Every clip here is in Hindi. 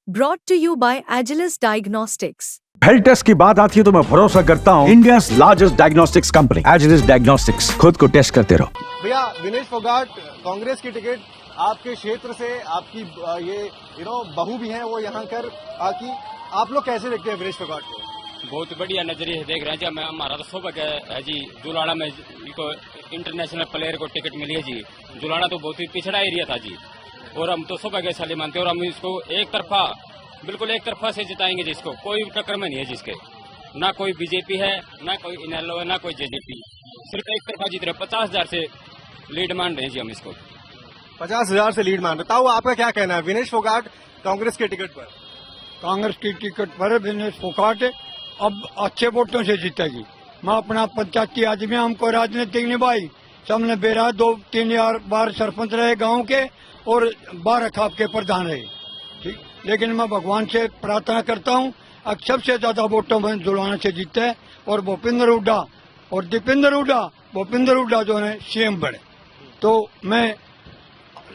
Brought to you by Agilus Diagnostics. Health test की बात आती है तो मैं भरोसा करता हूँ India largest diagnostics company Agilus diagnostics. खुद को टेस्ट करते रहो। भैया विनेश फोगाट, कांग्रेस की टिकट आपके क्षेत्र से, आपकी ये बहू भी हैं वो यहाँ कर आकी, आप लोग कैसे देखते हैं विनेश फोगाट को? बहुत बढ़िया नजरिए से देख रहे हैं जी। हमारा तो सौभाग्य है जी, जुलाना में को इंटरनेशनल प्लेयर को टिकट मिली है जी। जुलाना तो बहुत ही पिछड़ा एरिया था जी, और हम तो सौभाग्यशाली मानते हैं, और हम इसको बिल्कुल एक तरफा से जिताएंगे जिसको, कोई टक्कर में नहीं है जिसके, ना कोई बीजेपी है, ना कोई इनेलो है, ना कोई जेजेपी, सिर्फ एक तरफा जीत रहे। 50,000 से लीड मान रहे हैं जी हम इसको। 50,000 से लीड मान रहे। ताऊ, आपका क्या कहना है विनेश फोगाट कांग्रेस के टिकट पर? कांग्रेस की टिकट पर विनेश फोगाट अब अच्छे वोटों से जीतेगी। मैं अपना पंचायती आज में हमको राजनीतिक निभाई, सबने बेरा 2-3 बार सरपंच रहे गांव के, और 12 खाप के प्रधान रहे, ठीक। लेकिन मैं भगवान से प्रार्थना करता हूं अब सबसे ज्यादा वोटों में जुलाना से जीते है, और भूपेंद्र हुड्डा और दीपेंद्र हुड्डा जो है सीएम बने। तो मैं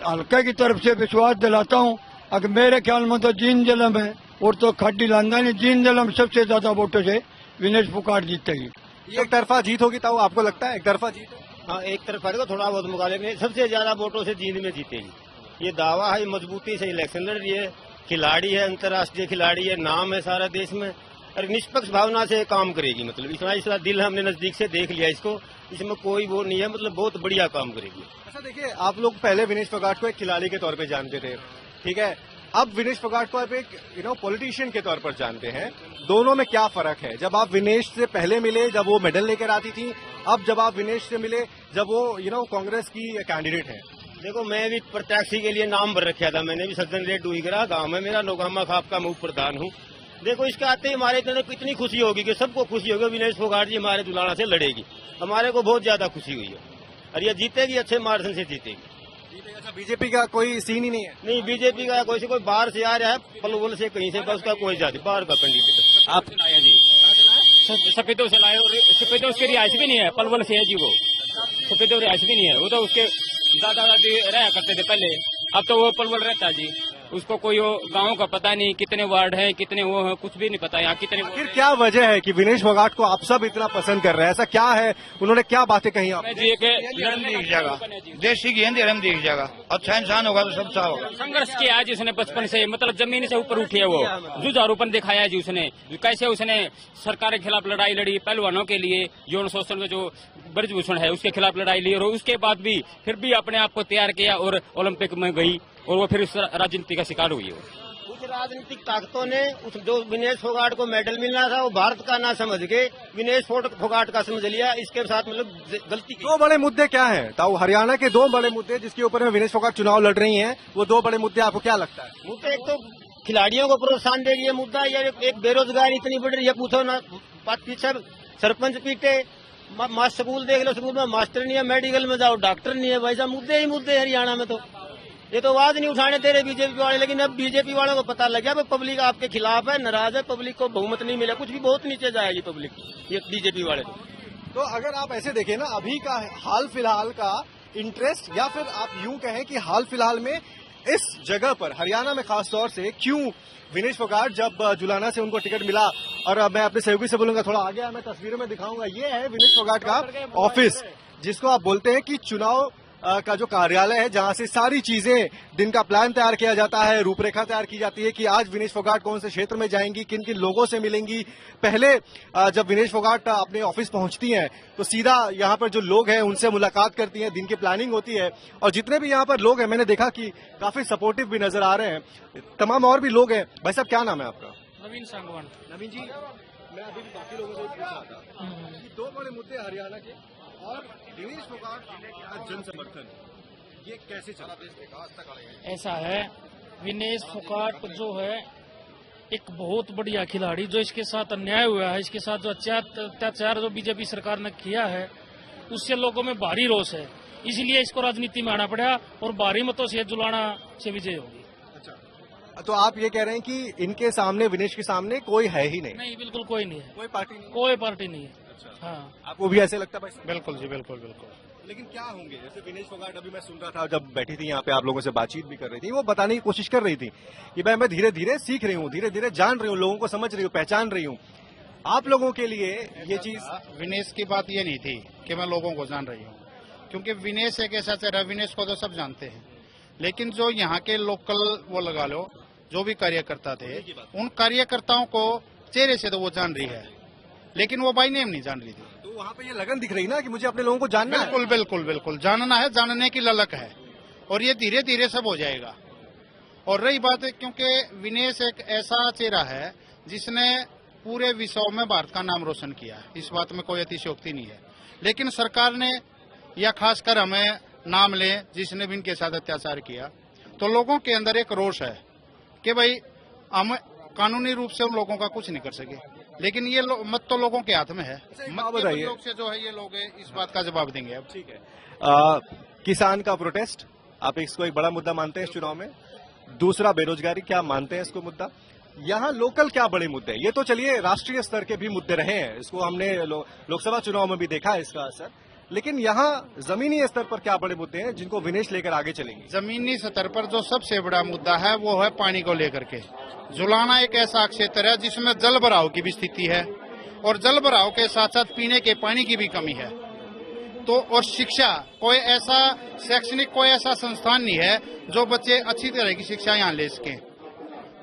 हल्के की तरफ से विश्वास दिलाता हूं, अगर मेरे ख्याल में तो जींद जिले में और तो खाटी लांदा नहीं, जींद जिले में सबसे ज्यादा वोटों से विनेश फोगाट जीतेगी। एक तरफा जीत होगी ताऊ, आपको लगता है एक तरफा जीत? हाँ, एक तरफा को थोड़ा बहुत मुकाबले में सबसे ज्यादा वोटों से जींद में जीतेगी, ये दावा है। मजबूती से इलेक्शन लड़ रही है, खिलाड़ी है, अंतर्राष्ट्रीय खिलाड़ी है, नाम है सारा देश में, और निष्पक्ष भावना से काम करेगी। मतलब इसका दिल हमने नजदीक से देख लिया इसको, इसमें कोई वो नहीं है, मतलब बहुत बढ़िया काम करेगी। अच्छा देखिए, आप लोग पहले विनेश फोगाट को एक खिलाड़ी के तौर पे जानते थे, ठीक है, अब विनेश फोगाट को आप एक पॉलिटिशियन के तौर पर जानते हैं। दोनों में क्या फर्क है? जब आप विनेश से पहले मिले जब वो मेडल लेकर आती थी, अब जब आप विनेश से मिले जब वो कांग्रेस की कैंडिडेट है। देखो, मैं भी प्रत्याशी के लिए नाम भर रखा था, मैंने भी सज्जन रेड डुईगरा गांव में मेरा नौगामा खाप का मैं प्रधान हूँ। देखो, इसके आते ही हमारे इतनी खुशी होगी कि सबको खुशी होगी, विनेश फोगाट जी हमारे दुलाना से लड़ेगी, हमारे को बहुत ज्यादा खुशी हुई है, और ये जीतेगी, अच्छे मार्जिन से जीतेगी। अच्छा, बीजेपी का कोई सीन ही नहीं है? नहीं, बीजेपी का कोई बाहर से आ रहा है, पलवल से कहीं से, बस का कोई जाती बाहर का कैंडिडेट। आप लाया जी, सफेदों से लाए, और सफेदों उसकी रिहाइश भी नहीं है, पलवल से है जी वो, सफेदों रिहाइश भी नहीं है, वो तो उसके दादा दादी रहा करते थे पहले, अब तो वो पलवल रहता है जी। उसको कोई वो गांव का पता नहीं, कितने वार्ड हैं, कितने वो हैं, कुछ भी नहीं पता यहाँ कितने। फिर क्या वजह है कि विनेश फोगाट को आप सब इतना पसंद कर रहे हैं? ऐसा क्या है, उन्होंने क्या बातें कही? आप दिख जाएगा, देसी की हिंदी रम दिख जाएगा, अच्छा इंसान होगा तो सब अच्छा होगा। संघर्ष किया जी उसने बचपन से, मतलब जमीन से ऊपर उठी है वो, जुझारूपन दिखाया जी उसने, कैसे उसने सरकार के खिलाफ लड़ाई लड़ी, पहलवानों के लिए यौन शोषण में जो ब्रजभूषण है उसके खिलाफ लड़ाई ली, और उसके बाद भी फिर भी अपने आप को तैयार किया और ओलंपिक में गई, और वो फिर इस राजनीति का शिकार हुई है। कुछ राजनीतिक ताकतों ने उस जो विनेश फोगाट को मेडल मिलना था वो भारत का ना समझ के विनेश फोगाट का समझ लिया, इसके साथ मतलब गलती की। 2 बड़े मुद्दे क्या हैं ताऊ? हरियाणा के 2 बड़े मुद्दे जिसके ऊपर में विनेश फोगाट चुनाव लड़ रही हैं, वो 2 बड़े मुद्दे आपको क्या लगता है? मुद्दे एक तो खिलाड़ियों को प्रोत्साहन देगी ये मुद्दा, या एक बेरोजगारी इतनी बढ़ रही है, पूछो ना, पीछे सरपंच पीटे, स्कूल देख लो, स्कूल में मास्टर नहीं है, मेडिकल में जाओ डॉक्टर नहीं है, भाई साहब मुद्दे ही मुद्दे हरियाणा में। तो ये तो आवाज नहीं उठाने दे रहे बीजेपी वाले, लेकिन अब बीजेपी वालों को पता लग गया पब्लिक आपके खिलाफ है, नाराज है, पब्लिक को बहुमत नहीं मिला, कुछ भी बहुत नीचे जाएगी पब्लिक, ये बीजेपी वाले। तो अगर आप ऐसे देखें ना, अभी का हाल फिलहाल का इंटरेस्ट, या फिर आप यूं कहें कि हाल फिलहाल में इस जगह पर हरियाणा में खास तौर से क्यों विनेश फोगाट, जब जुलाना से उनको टिकट मिला, और अब मैं अपने सहयोगी से बोलूंगा थोड़ा आगे मैं तस्वीरों में दिखाऊंगा, ये है विनेश फोगाट का ऑफिस, जिसको आप बोलते हैं कि चुनाव का जो कार्यालय है, जहां से सारी चीजें, दिन का प्लान तैयार किया जाता है, रूपरेखा तैयार की जाती है कि आज विनेश फोगाट कौन से क्षेत्र में जाएंगी, किन किन लोगों से मिलेंगी। पहले जब विनेश फोगाट अपने ऑफिस पहुंचती हैं तो सीधा यहाँ पर जो लोग हैं उनसे मुलाकात करती हैं, दिन की प्लानिंग होती है, और जितने भी यहाँ पर लोग हैं मैंने देखा कि काफी सपोर्टिव भी नजर आ रहे हैं। तमाम और भी लोग हैं। भाई साहब, क्या नाम है आपका? नवीन सांगवान। नवीन जी, मैं अभी भी बाकी लोगों से पूछ रहा था कि 2 बड़े मुद्दे हरियाणा के और विनेश फोगाट का जन समर्थन, ये कैसे चला? ऐसा है, विनेश फोगाट जो है एक बहुत बढ़िया खिलाड़ी, जो इसके साथ अन्याय हुआ है, इसके साथ जो अत्याचार जो बीजेपी सरकार ने किया है, उससे लोगों में भारी रोष है, इसलिए इसको राजनीति में आना पड़ा, और भारी मतों से जुलाना से विजय होगी। अच्छा, तो आप ये कह रहे हैं कि इनके सामने, विनेश के सामने कोई है ही नहीं? नहीं, बिल्कुल कोई नहीं है, कोई पार्टी नहीं? कोई पार्टी नहीं है। अच्छा, हाँ, आपको भी ऐसे लगता है? बिल्कुल जी, बिल्कुल बिल्कुल। लेकिन क्या होंगे? जैसे विनेश फोगाट, अभी मैं सुन रहा था जब बैठी थी यहाँ पे, आप लोगों से बातचीत भी कर रही थी, वो बताने की कोशिश कर रही थी कि भाई मैं धीरे धीरे सीख रही हूँ, धीरे धीरे जान रही हूँ, लोगों को समझ रही हूँ, पहचान रही हूँ। आप लोगों के लिए ये चीज, विनेश की बात ये नहीं थी कि मैं लोगों को जान रही हूँ, क्योंकि विनेश एक ऐसा चेहरा, विनेश को तो सब जानते हैं, लेकिन जो यहाँ के लोकल वो लगा लो जो भी कार्यकर्ता थे, उन कार्यकर्ताओं को चेहरे से तो वो जान रही है, लेकिन वो बाई नेम नहीं जान रही थी। तो वहाँ पे ये लगन दिख रही ना कि मुझे अपने लोगों को जानना है। बिल्कुल बिल्कुल बिल्कुल जानना है, जानने की ललक है, और ये धीरे धीरे सब हो जाएगा। और रही बात है, क्योंकि विनेश एक ऐसा चेहरा है जिसने पूरे विश्व में भारत का नाम रोशन किया, इस बात में कोई अतिशयोक्ति नहीं है, लेकिन सरकार ने या खासकर हमें नाम ले जिसने भी इनके साथ अत्याचार किया, तो लोगों के अंदर एक रोष है कि भाई हम कानूनी रूप से उन लोगों का कुछ नहीं कर सके, लेकिन ये मत तो लोगों के हाथ में है। मत बताइए, लोग से जो है ये लोग इस बात का जवाब देंगे। अब ठीक है, किसान का प्रोटेस्ट, आप इसको एक बड़ा मुद्दा मानते हैं इस चुनाव में? दूसरा बेरोजगारी, क्या मानते हैं इसको मुद्दा? यहाँ लोकल क्या बड़े मुद्दे हैं? ये तो चलिए राष्ट्रीय स्तर के भी मुद्दे रहे हैं, इसको हमने लोकसभा चुनाव में भी देखा है इसका असर, लेकिन यहाँ जमीनी स्तर पर क्या बड़े मुद्दे हैं जिनको विनेश लेकर आगे चलेंगे? जमीनी स्तर पर जो सबसे बड़ा मुद्दा है वो है पानी को लेकर के। जुलाना एक ऐसा क्षेत्र है जिसमें जल भराव की भी स्थिति है, और जल भराव के साथ साथ पीने के पानी की भी कमी है। तो और शिक्षा, कोई ऐसा शैक्षणिक कोई ऐसा संस्थान नहीं है जो बच्चे अच्छी तरह की शिक्षा यहाँ ले सकें।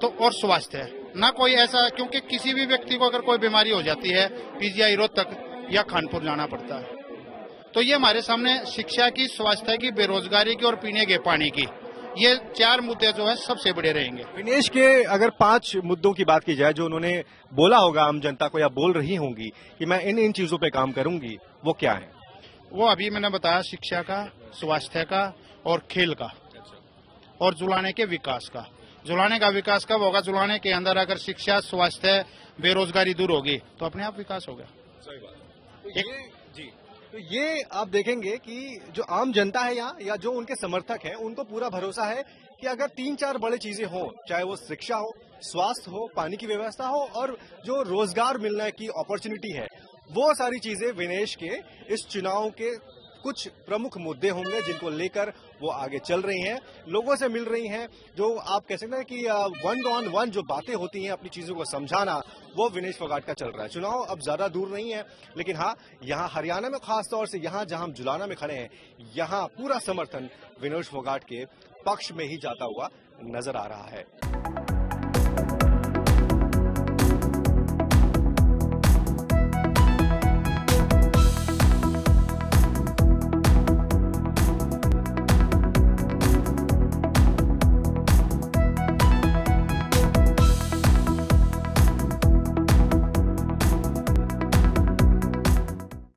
तो और स्वास्थ्य है ना कोई ऐसा, क्योंकि किसी भी व्यक्ति को अगर कोई बीमारी हो जाती है पीजीआई रोहतक या खानपुर जाना पड़ता है। तो ये हमारे सामने शिक्षा की, स्वास्थ्य की, बेरोजगारी की और पीने के पानी की, ये 4 मुद्दे जो है सबसे बड़े रहेंगे। विनेश के अगर 5 मुद्दों की बात की जाए जो उन्होंने बोला होगा आम जनता को या बोल रही होंगी कि मैं इन चीजों पे काम करूंगी, वो क्या है? वो अभी मैंने बताया, शिक्षा का, स्वास्थ्य का और खेल का, और जुलाने के विकास का। जुलाने का विकास कब होगा? जुलाने के अंदर अगर शिक्षा, स्वास्थ्य, बेरोजगारी दूर होगी तो अपने आप विकास होगा। सही बात। तो ये आप देखेंगे कि जो आम जनता है यहाँ, या जो उनके समर्थक हैं, उनको पूरा भरोसा है कि अगर 3-4 बड़ी चीजें हो, चाहे वो शिक्षा हो, स्वास्थ्य हो, पानी की व्यवस्था हो और जो रोजगार मिलने की अपॉर्चुनिटी है, वो सारी चीजें विनेश के इस चुनाव के कुछ प्रमुख मुद्दे होंगे जिनको लेकर वो आगे चल रही हैं, लोगों से मिल रही हैं। जो आप कह सकते हैं कि 1-on-1 जो बातें होती हैं, अपनी चीजों को समझाना, वो विनेश फोगाट का चल रहा है। चुनाव अब ज्यादा दूर नहीं है, लेकिन हाँ, यहाँ हरियाणा में खासतौर से यहाँ जहां हम जुलाना में खड़े हैं, यहाँ पूरा समर्थन विनेश फोगाट के पक्ष में ही जाता हुआ नजर आ रहा है।